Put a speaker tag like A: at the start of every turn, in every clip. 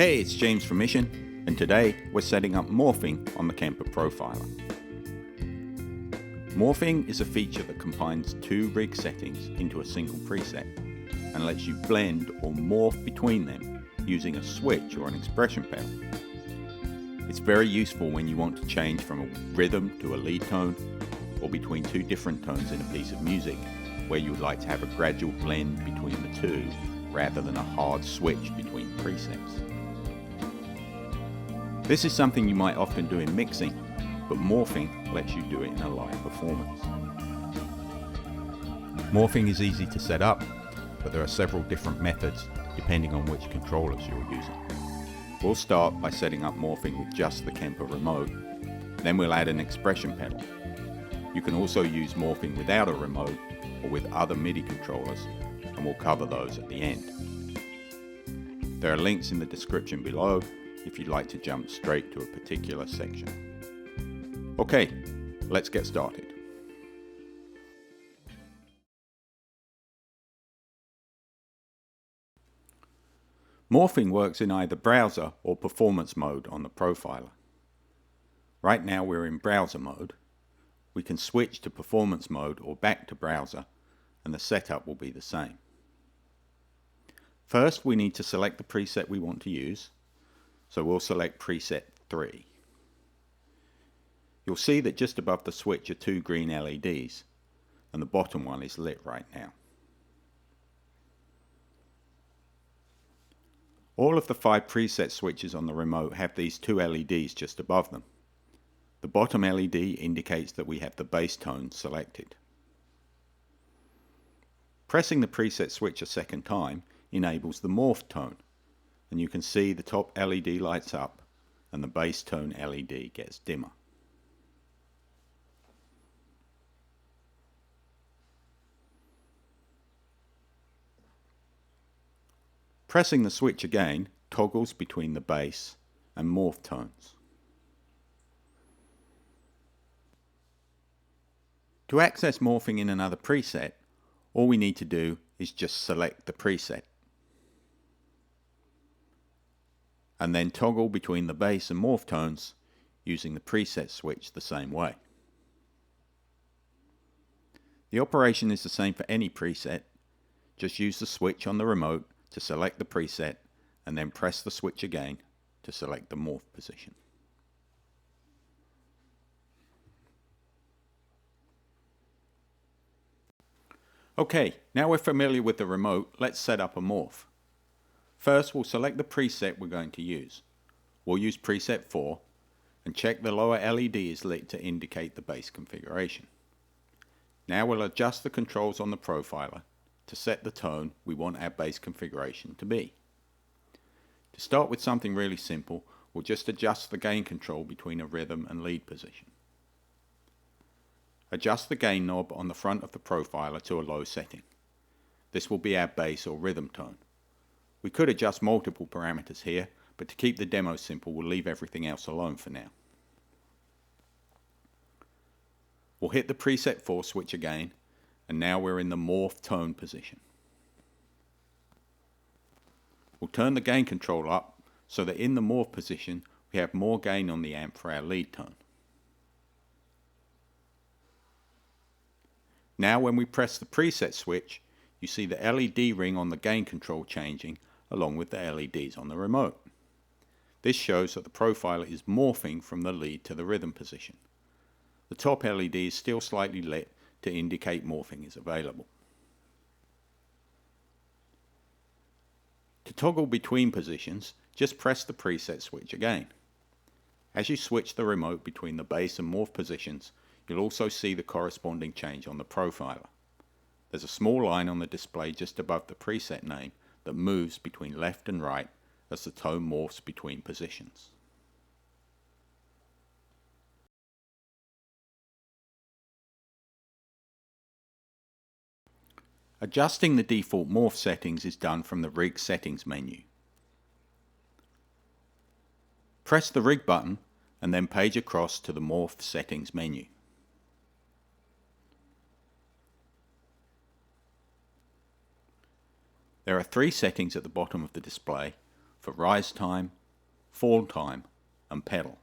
A: Hey, it's James from Mission, and today we're setting up morphing on the Kemper Profiler. Morphing is a feature that combines two rig settings into a single preset and lets you blend or morph between them using a switch or an expression pedal. It's very useful when you want to change from a rhythm to a lead tone, or between two different tones in a piece of music where you would like to have a gradual blend between the two rather than a hard switch between presets. This is something you might often do in mixing, but morphing lets you do it in a live performance. Morphing is easy to set up, but there are several different methods depending on which controllers you're using. We'll start by setting up morphing with just the Kemper Remote, then we'll add an expression pedal. You can also use morphing without a remote or with other MIDI controllers, and we'll cover those at the end. There are links in the description below if you'd like to jump straight to a particular section. Okay, let's get started. Morphing works in either browser or performance mode on the profiler. Right now we're in browser mode. We can switch to performance mode or back to browser, and the setup will be the same. First, we need to select the preset we want to use, so we'll select preset 3. You'll see that just above the switch are two green LEDs, and the bottom one is lit right now. All of the 5 preset switches on the remote have these two LEDs just above them. The bottom LED indicates that we have the bass tone selected. Pressing the preset switch a second time enables the morph tone, and you can see the top LED lights up and the bass tone LED gets dimmer. Pressing the switch again toggles between the bass and morph tones. To access morphing in another preset, all we need to do is just select the preset, and then toggle between the bass and morph tones using the preset switch the same way. The operation is the same for any preset. Just use the switch on the remote to select the preset and then press the switch again to select the morph position. Okay, now we're familiar with the remote, let's set up a morph. First, we'll select the preset we're going to use. We'll use preset 4 and check the lower LED is lit to indicate the bass configuration. Now we'll adjust the controls on the profiler to set the tone we want our bass configuration to be. To start with something really simple, we'll just adjust the gain control between a rhythm and lead position. Adjust the gain knob on the front of the profiler to a low setting. This will be our bass or rhythm tone. We could adjust multiple parameters here, but to keep the demo simple, we'll leave everything else alone for now. We'll hit the preset 4 switch again, and now we're in the morph tone position. We'll turn the gain control up so that in the morph position we have more gain on the amp for our lead tone. Now when we press the preset switch, you see the LED ring on the gain control changing along with the LEDs on the remote. This shows that the profiler is morphing from the lead to the rhythm position. The top LED is still slightly lit to indicate morphing is available. To toggle between positions, just press the preset switch again. As you switch the remote between the bass and morph positions, you'll also see the corresponding change on the profiler. There's a small line on the display just above the preset name that moves between left and right as the tone morphs between positions. Adjusting the default morph settings is done from the Rig Settings menu. Press the Rig button and then page across to the Morph Settings menu. There are 3 settings at the bottom of the display, for rise time, fall time and pedal.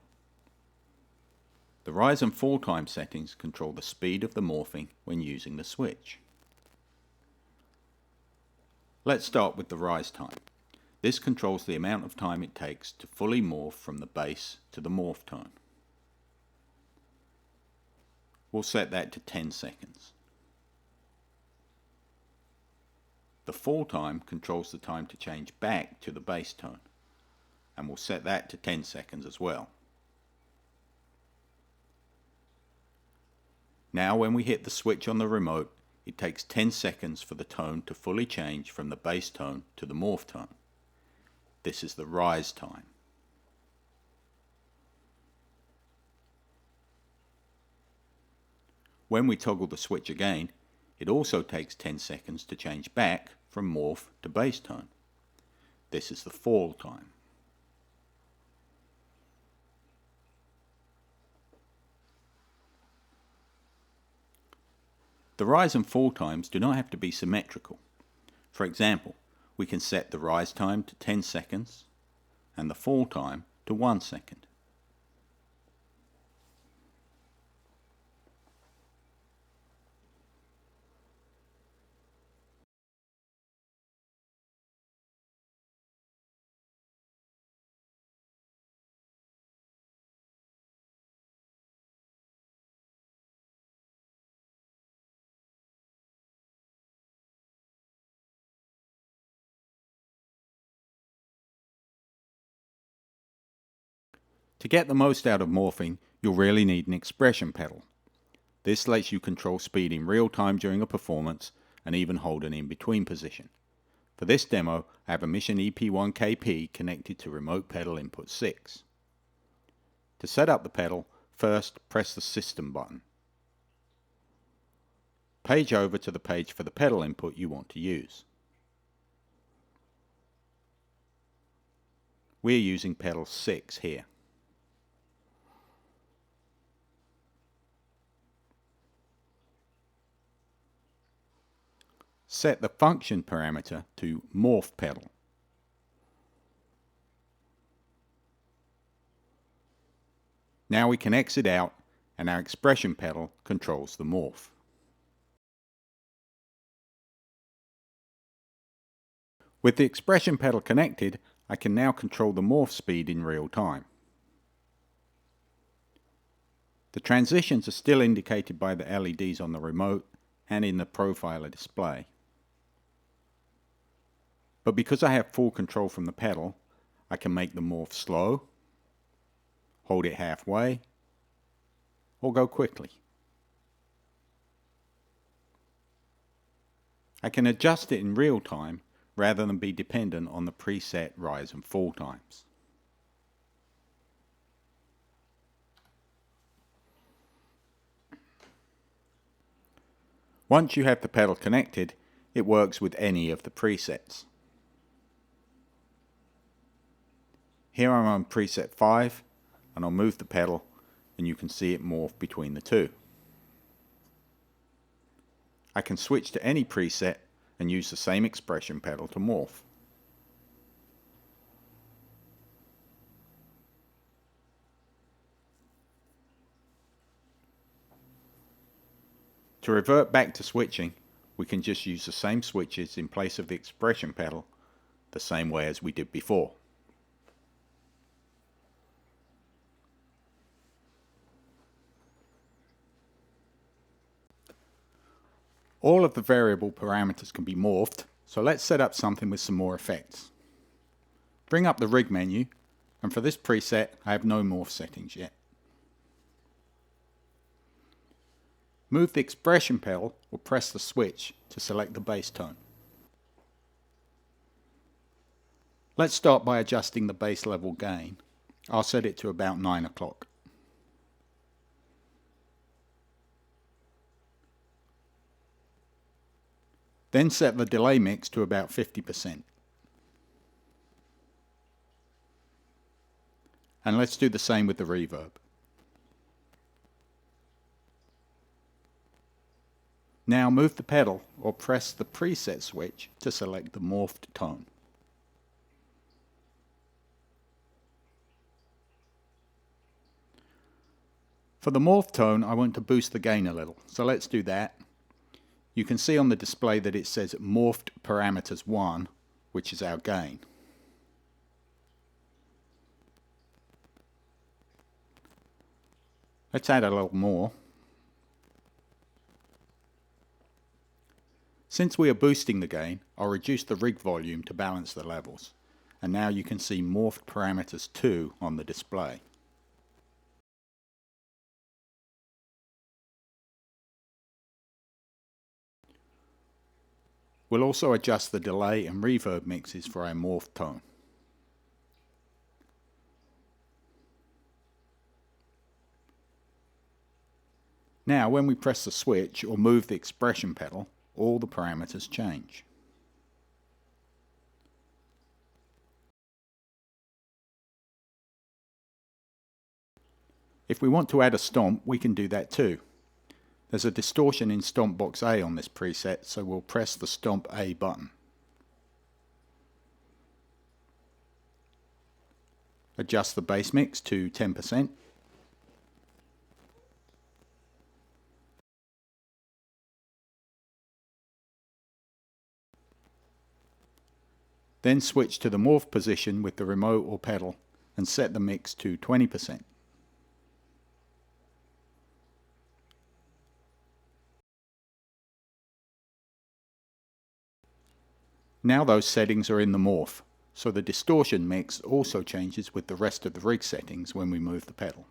A: The rise and fall time settings control the speed of the morphing when using the switch. Let's start with the rise time. This controls the amount of time it takes to fully morph from the bass to the morph tone. We'll set that to 10 seconds. The fall time controls the time to change back to the bass tone, and we'll set that to 10 seconds as well. Now when we hit the switch on the remote, it takes 10 seconds for the tone to fully change from the bass tone to the morph tone. This is the rise time. When we toggle the switch again, it also takes 10 seconds to change back from morph to bass tone. This is the fall time. The rise and fall times do not have to be symmetrical. For example, we can set the rise time to 10 seconds and the fall time to 1 second. To get the most out of morphing, you'll really need an expression pedal. This lets you control speed in real time during a performance and even hold an in-between position. For this demo, I have a Mission EP1-KP connected to remote pedal input 6. To set up the pedal, first press the System button. Page over to the page for the pedal input you want to use. We're using pedal 6 here. Set the function parameter to morph pedal. Now we can exit out and our expression pedal controls the morph. With the expression pedal connected, I can now control the morph speed in real time. The transitions are still indicated by the LEDs on the remote and in the profiler display. But because I have full control from the pedal, I can make the morph slow, hold it halfway, or go quickly. I can adjust it in real time rather than be dependent on the preset rise and fall times. Once you have the pedal connected, it works with any of the presets. Here I'm on preset 5, and I'll move the pedal and you can see it morph between the two. I can switch to any preset and use the same expression pedal to morph. To revert back to switching, we can just use the same switches in place of the expression pedal the same way as we did before. All of the variable parameters can be morphed, so let's set up something with some more effects. Bring up the rig menu, and for this preset I have no morph settings yet. Move the expression pedal or press the switch to select the bass tone. Let's start by adjusting the bass level gain. I'll set it to about 9 o'clock. Then set the delay mix to about 50%. And let's do the same with the reverb. Now move the pedal or press the preset switch to select the morphed tone. For the morph tone, I want to boost the gain a little, so let's do that. You can see on the display that it says morphed parameters 1, which is our gain. Let's add a little more. Since we are boosting the gain, I'll reduce the rig volume to balance the levels. And now you can see morphed parameters 2 on the display. We'll also adjust the delay and reverb mixes for our morph tone. Now when we press the switch or move the expression pedal, all the parameters change. If we want to add a stomp, we can do that too. There's a distortion in Stomp Box A on this preset, so we'll press the Stomp A button. Adjust the bass mix to 10%. Then switch to the morph position with the remote or pedal and set the mix to 20%. Now those settings are in the morph, so the distortion mix also changes with the rest of the rig settings when we move the pedal.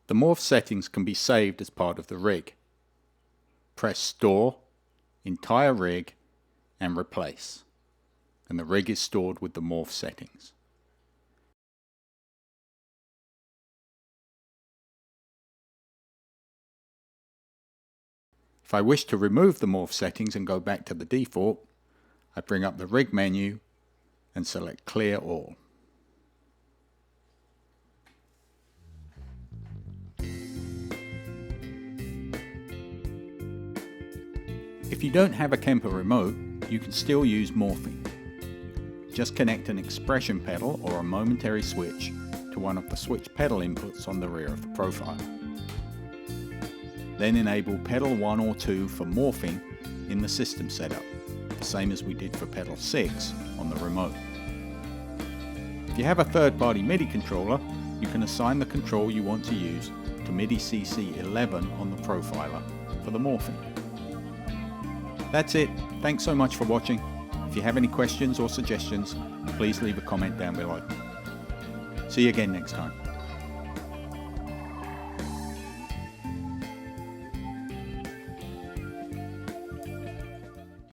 A: The morph settings can be saved as part of the rig. Press Store, Entire Rig, and Replace, and the rig is stored with the morph settings. If I wish to remove the morph settings and go back to the default, I bring up the rig menu and select Clear All. If you don't have a Kemper Remote, you can still use morphing. Just connect an expression pedal or a momentary switch to one of the switch pedal inputs on the rear of the profile. Then enable pedal 1 or 2 for morphing in the system setup, the same as we did for pedal 6 on the remote. If you have a third-party MIDI controller, you can assign the control you want to use to MIDI CC11 on the profiler for the morphing. That's it. Thanks so much for watching. If you have any questions or suggestions, please leave a comment down below. See you again next time.